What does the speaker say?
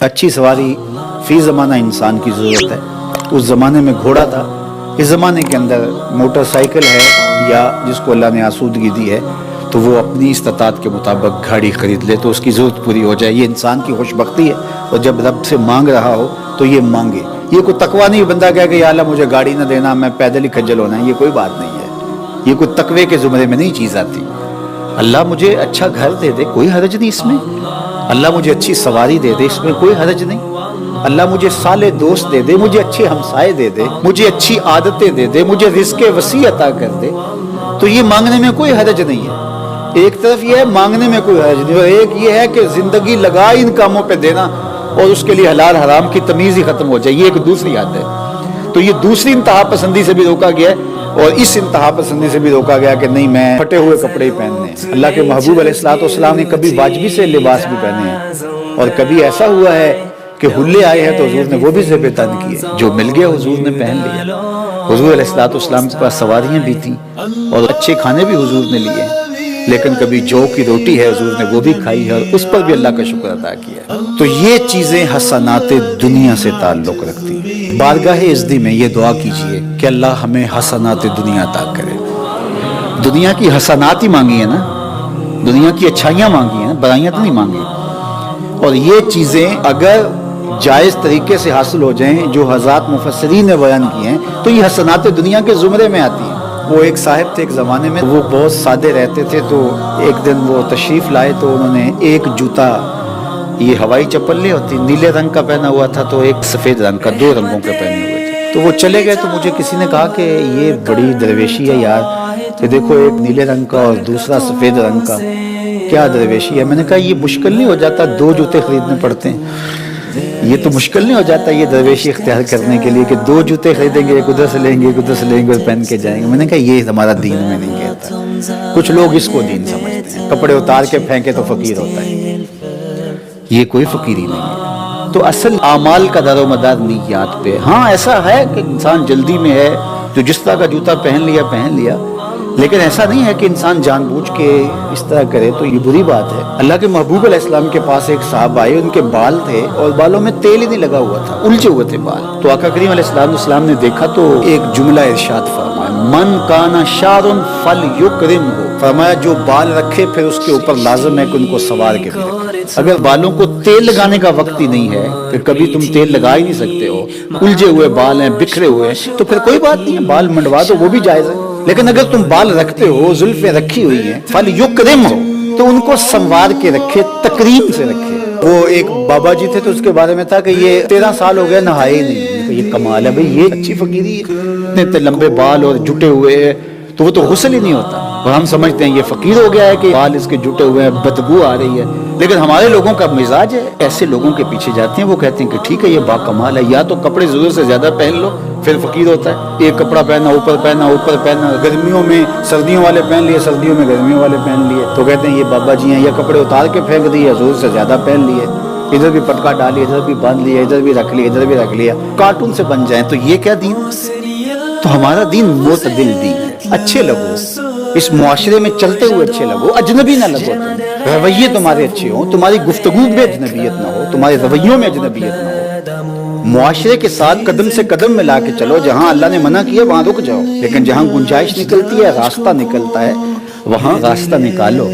अच्छी सवारी फी ज़माना इंसान की ज़रूरत है। उस ज़माने में घोड़ा था, इस ज़माने के अंदर मोटरसाइकिल है, या जिसको अल्लाह ने आसूदगी दी है तो वो अपनी इस्तात के मुताबिक गाड़ी ख़रीद ले तो उसकी ज़रूरत पूरी हो जाए। ये इंसान की खुशबख्ती है। और जब रब से मांग रहा हो तो ये मांगे। ये कोई तकवा नहीं बंदा कहे कि या अल्लाह मुझे गाड़ी ना देना, मैं पैदल ही खज्जल होना है, ये कोई बात नहीं है। ये कोई तकवे के ज़ुमरे में नहीं चीज़ आती। अल्लाह मुझे अच्छा घर दे दे, कोई हरज नहीं इसमें। अल्लाह मुझे अच्छी सवारी दे दे, इसमें कोई हरज नहीं। अल्लाह मुझे साले दोस्त दे दे, मुझे अच्छे हमसाए दे दे, मुझे अच्छी आदतें दे दे, मुझे रिज़्क़ वसी अता कर दे, तो ये मांगने में कोई हरज नहीं है। एक तरफ ये है मांगने में कोई हरज नहीं, और एक ये है कि ज़िंदगी लगा इन कामों पे देना और उसके लिए हलाल हराम की तमीज़ ही ख़त्म हो जाए, ये एक दूसरी हद है। तो ये दूसरी इंतहा पसंदी से भी रोका गया है, और इस इंतहा पसंदी से भी रोका गया कि नहीं मैं फटे हुए कपड़े ही पहनने हैं। अल्लाह के महबूब अलैहिस्सलाम ने कभी वाजिबी से लिबास भी पहने हैं, और कभी ऐसा हुआ है कि हुल्ले आए हैं तो हुजूर ने वो भी ज़ेब तन किए, जो मिल गया हुजूर ने पहन लिया। हुजूर अलैहिस्सलाम के पास सवारियाँ भी थीं और अच्छे खाने भी हुजूर ने लिए, लेकिन कभी जौ की रोटी है हुजूर ने वो भी खाई है, और उस पर भी अल्लाह का शुक्र अदा किया। तो ये चीज़ें हसनात दुनिया से ताल्लुक़ रखती हैं। बारगाह इज़्दी में ये दुआ कीजिए कि अल्लाह हमें हसनात दुनिया अता करे। दुनिया की हसनात ही मांगी है ना, दुनिया की अच्छाइयाँ मांगी हैं, बुराइयाँ तो नहीं मांगी। और ये चीज़ें अगर जायज़ तरीके से हासिल हो जाएं, जो हज़रात मुफस्सिरीन ने बयान किए हैं, तो ये हसनात दुनिया के ज़ुमरे में आती हैं। वो एक साहिब थे एक ज़माने में, वो बहुत सादे रहते थे। तो एक दिन वो तशरीफ़ लाए तो उन्होंने एक जूता, ये हवाई चप्पल नहीं होती, नीले रंग का पहना हुआ था, तो एक सफ़ेद रंग का, दो रंगों के पहने हुए थे। तो वो चले गए तो मुझे किसी ने कहा कि ये बड़ी दरवेशी है यार, कि देखो एक नीले रंग का और दूसरा सफ़ेद रंग का, क्या दरवेशी है। मैंने कहा ये मुश्किल नहीं हो जाता, दो जूते खरीदने पड़ते हैं, ये तो मुश्किल नहीं हो जाता ये दरवेशी इख्तियार करने के लिए कि दो जूते खरीदेंगे, एक उधर से लेंगे, एक उधर से लेंगे और पहन के जाएंगे। मैंने कहा ये हमारा दीन में नहीं कहता। कुछ लोग इसको दीन समझते हैं, कपड़े उतार के फेंके तो फ़कीर होता है, ये कोई फ़कीरी नहीं है। तो असल आमाल का दारोमदार निय्यात पे। हाँ ऐसा है कि इंसान जल्दी में है तो जिस तरह का जूता पहन लिया, लेकिन ऐसा नहीं है कि इंसान जानबूझ के इस तरह करे, तो ये बुरी बात है। अल्लाह के महबूब अलैहिस्सलाम के पास एक साहब आए, उनके बाल थे और बालों में तेल ही नहीं लगा हुआ था, उलझे हुए थे बाल। तो आका करीम अलैहिस्सलाम ने देखा तो एक जुमला इरशाद फरमाया, मन काना शारुन फल युकरिमहु, फरमाया जो बाल रखे फिर उसके ऊपर लाज़िम है कि उनको सवार के भी रखे। अगर बालों को तेल लगाने का वक्त ही नहीं है, फिर कभी तुम तेल लगा ही नहीं सकते हो, उलझे हुए बाल हैं, बिखरे हुए हैं, तो फिर कोई बात नहीं है, बाल मंडवा दो, वो भी जायज़ है। लेकिन अगर तुम बाल रखते हो, जुल्फे रखी हुई हैं, फल युकरिम हो, तो उनको संवार के रखे, तकरीम से रखे। वो एक बाबा जी थे तो उसके बारे में था कि ये 13 साल हो गए नहाए ही नहीं। तो ये कमाल है भाई, ये अच्छी फकीरी है, इतने लंबे बाल और जुटे हुए हैं, तो वो तो गुस्ल ही नहीं होता। और हम समझते हैं ये फकीर हो गया है कि बाल इसके जुटे हुए हैं, बदबू आ रही है। लेकिन हमारे लोगों का मिजाज है, ऐसे लोगों के पीछे जाते हैं, वो कहते हैं कि ठीक है ये बाकमाल है, या तो कपड़े जरूरत से ज्यादा पहन लो फिर फकीर होता है। एक कपड़ा पहना, ऊपर पहना, गर्मियों में सर्दियों वाले पहन लिए, सर्दियों में गर्मियों वाले पहन लिए, तो कहते हैं ये बाबा जी हैं, या कपड़े उतार के फेंक दिए, जरूरत से ज्यादा पहन लिए, इधर भी पटका डालिए, इधर भी बांध लिया, इधर भी रख लिया, इधर भी रख लिया, कार्टून से बन जाए। तो ये क्या दीन? तो हमारा दीन मोतदिल दीन है। अच्छे लगो, इस मुआशरे में चलते हुए अच्छे लगो, अजनबी ना लगो, तुम रवैये तुम्हारे अच्छे हो, तुम्हारी गुफ्तगू में अजनबियत ना हो, तुम्हारे रवैयों में अजनबियत ना हो। मुआशरे के साथ कदम से कदम मिला के चलो, जहां अल्लाह ने मना किया वहां रुक जाओ, लेकिन जहां गुंजाइश निकलती है, रास्ता निकलता है, वहां रास्ता निकालो।